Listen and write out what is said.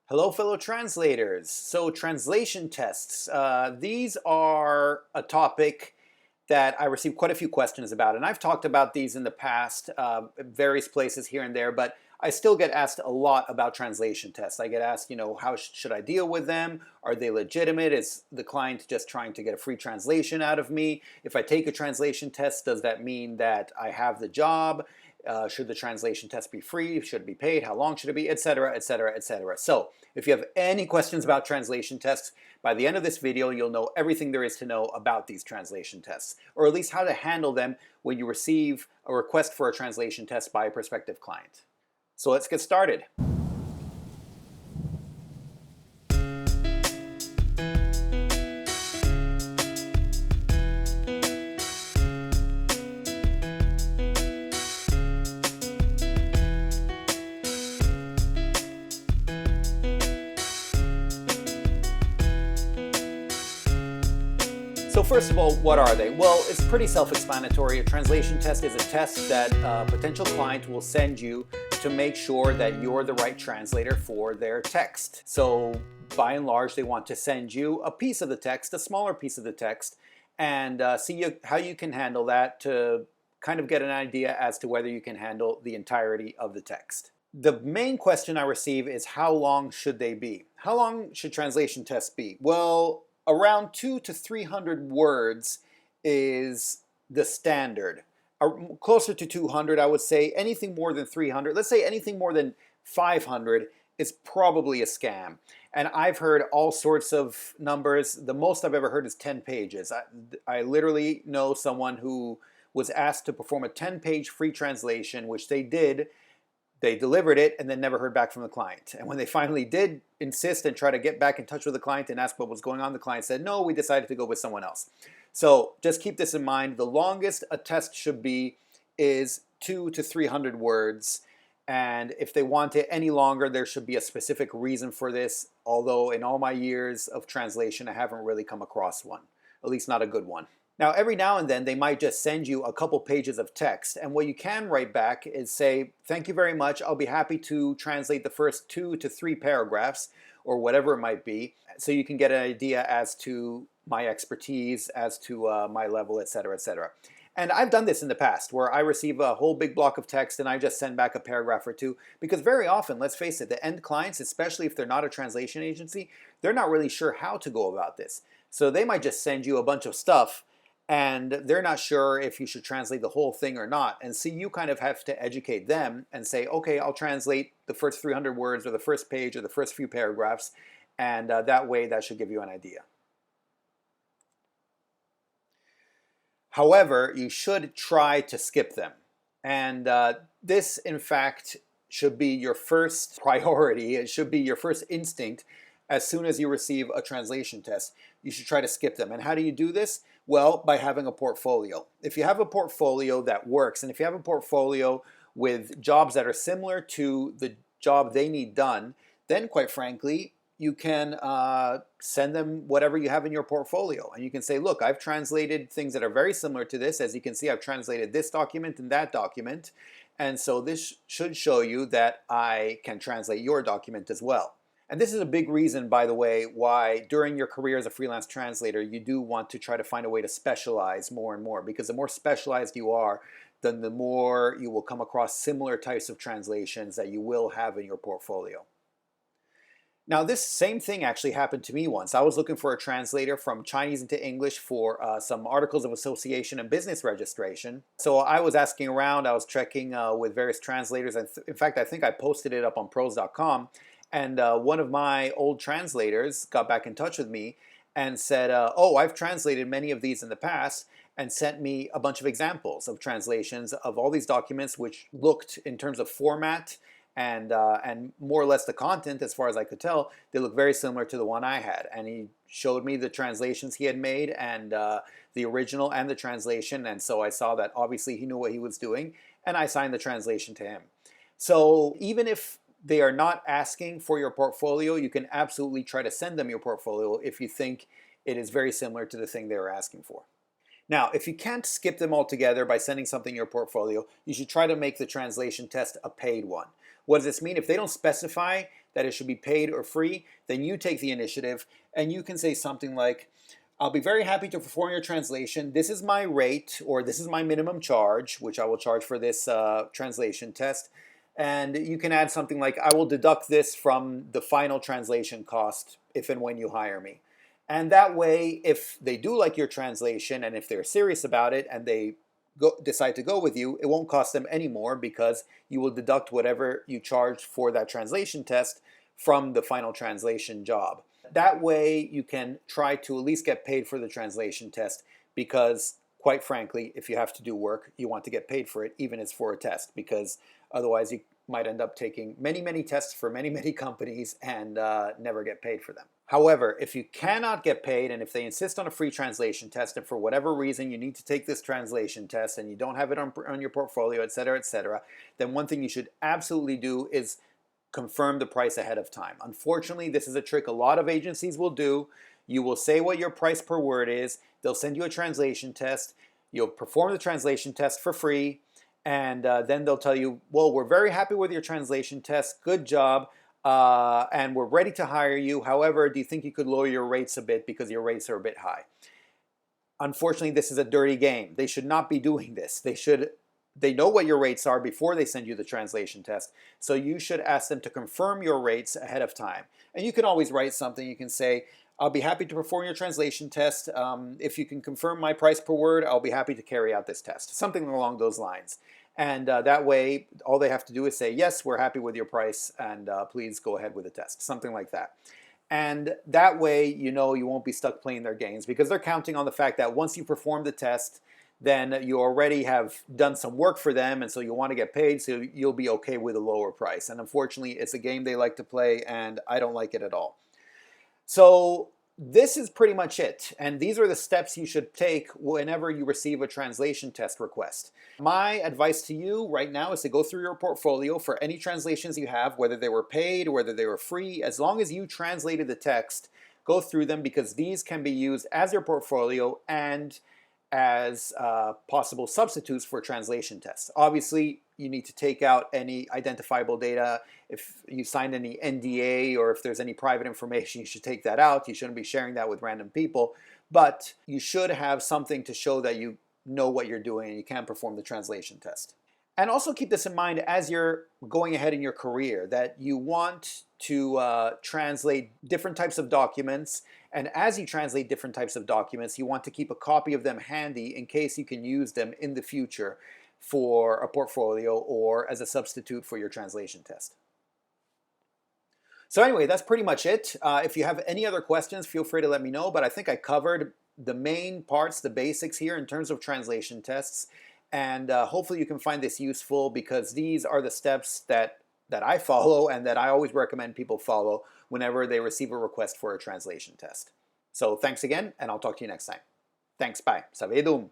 Hello, fellow translators. So, translation tests. These are a topic that I received quite a few questions about, and I've talked about these in the past, various places here and there, but I still get asked a lot about translation tests. I get asked, how should I deal with them? Are they legitimate? Is the client just trying to get a free translation out of me? If I take a translation test, does that mean that I have the job? Should the translation test be free? Should it be paid? How long should it be? Etc., etc., etc. So, if you have any questions about translation tests, by the end of this video, you'll know everything there is to know about these translation tests, or at least how to handle them when you receive a request for a translation test by a prospective client. So let's get started. So first of all, what are they? Well, it's pretty self-explanatory. A translation test is a test that a potential client will send you to make sure that you're the right translator for their text. So by and large, they want to send you a piece of the text, a smaller piece of the text, and see how you can handle that to kind of get an idea as to whether you can handle the entirety of the text. The main question I receive is how long should they be? How long should translation tests be? Well, around 200 to 300 words is the standard. Closer to 200, I would say. Anything more than 300, let's say anything more than 500 is probably a scam. And I've heard all sorts of numbers. The most I've ever heard is 10 pages. I literally know someone who was asked to perform a 10-page free translation, which they did. They delivered it and then never heard back from the client. And when they finally did insist and try to get back in touch with the client and ask what was going on, the client said, no, we decided to go with someone else. So just keep this in mind. The longest a test should be is 200 to 300 words. And if they want it any longer, there should be a specific reason for this. Although in all my years of translation, I haven't really come across one, at least not a good one. Now, every now and then, they might just send you a couple pages of text. And what you can write back is say, thank you very much. I'll be happy to translate the first 2 to 3 paragraphs or whatever it might be. So you can get an idea as to my expertise, as to my level, etc., etc. And I've done this in the past where I receive a whole big block of text and I just send back a paragraph or two. Because very often, let's face it, the end clients, especially if they're not a translation agency, they're not really sure how to go about this. So they might just send you a bunch of stuff and they're not sure if you should translate the whole thing or not. And so you kind of have to educate them and say, okay, I'll translate the first 300 words or the first page or the first few paragraphs. And that way, that should give you an idea. However, you should try to skip them. And this, in fact, should be your first priority. It should be your first instinct. As soon as you receive a translation test, you should try to skip them. And how do you do this? Well, by having a portfolio. If you have a portfolio that works, and if you have a portfolio with jobs that are similar to the job they need done, then quite frankly, you can send them whatever you have in your portfolio. And you can say, look, I've translated things that are very similar to this. As you can see, I've translated this document and that document. And so this should show you that I can translate your document as well. And this is a big reason, by the way, why during your career as a freelance translator, you do want to try to find a way to specialize more and more. Because the more specialized you are, then the more you will come across similar types of translations that you will have in your portfolio. Now, this same thing actually happened to me once. I was looking for a translator from Chinese into English for some articles of association and business registration. So I was asking around, I was checking with various translators. And in fact, I think I posted it up on pros.com. And one of my old translators got back in touch with me and said, oh, I've translated many of these in the past, and sent me a bunch of examples of translations of all these documents which looked, in terms of format and more or less the content, as far as I could tell, they look very similar to the one I had. And he showed me the translations he had made, and the original and the translation. And so I saw that obviously he knew what he was doing, and I signed the translation to him. So even if they are not asking for your portfolio, you can absolutely try to send them your portfolio if you think it is very similar to the thing they were asking for. Now, if you can't skip them altogether by sending something in your portfolio, you should try to make the translation test a paid one. What does this mean? If they don't specify that it should be paid or free, then you take the initiative and you can say something like, I'll be very happy to perform your translation. This is my rate, or this is my minimum charge, which I will charge for this translation test. And you can add something like, I will deduct this from the final translation cost if and when you hire me. And that way, if they do like your translation and if they're serious about it and they decide to go with you, it won't cost them any more because you will deduct whatever you charged for that translation test from the final translation job. That way you can try to at least get paid for the translation test because, quite frankly, if you have to do work, you want to get paid for it, even if it's for a test, because otherwise you might end up taking many, many tests for many, many companies and never get paid for them. However, if you cannot get paid and if they insist on a free translation test and for whatever reason you need to take this translation test and you don't have it on your portfolio, etc., then one thing you should absolutely do is confirm the price ahead of time. Unfortunately, this is a trick a lot of agencies will do. You will say what your price per word is. They'll send you a translation test. You'll perform the translation test for free. And then they'll tell you, well, we're very happy with your translation test. Good job. And we're ready to hire you. However, do you think you could lower your rates a bit because your rates are a bit high? Unfortunately, this is a dirty game. They should not be doing this. They know what your rates are before they send you the translation test. So you should ask them to confirm your rates ahead of time. And you can always write something. You can say, I'll be happy to perform your translation test. If you can confirm my price per word, I'll be happy to carry out this test. Something along those lines. And that way, all they have to do is say, yes, we're happy with your price, and please go ahead with the test. Something like that. And that way, you know, you won't be stuck playing their games because they're counting on the fact that once you perform the test, then you already have done some work for them, and so you want to get paid, so you'll be okay with a lower price. And unfortunately, it's a game they like to play, and I don't like it at all. So this is pretty much it, and these are the steps you should take whenever you receive a translation test request. My advice to you right now is to go through your portfolio for any translations you have, whether they were paid or whether they were free. As long as you translated the text, go through them because these can be used as your portfolio and as possible substitutes for translation tests. Obviously, you need to take out any identifiable data. If you signed any NDA or if there's any private information, you should take that out. You shouldn't be sharing that with random people. But you should have something to show that you know what you're doing and you can perform the translation test. And also keep this in mind as you're going ahead in your career, that you want to translate different types of documents. And as you translate different types of documents, you want to keep a copy of them handy in case you can use them in the future for a portfolio or as a substitute for your translation test. So anyway, that's pretty much it. If you have any other questions, feel free to let me know. But I think I covered the main parts, the basics here in terms of translation tests. And hopefully you can find this useful because these are the steps that I follow and that I always recommend people follow whenever they receive a request for a translation test. So thanks again, and I'll talk to you next time. Thanks, bye. Savedum.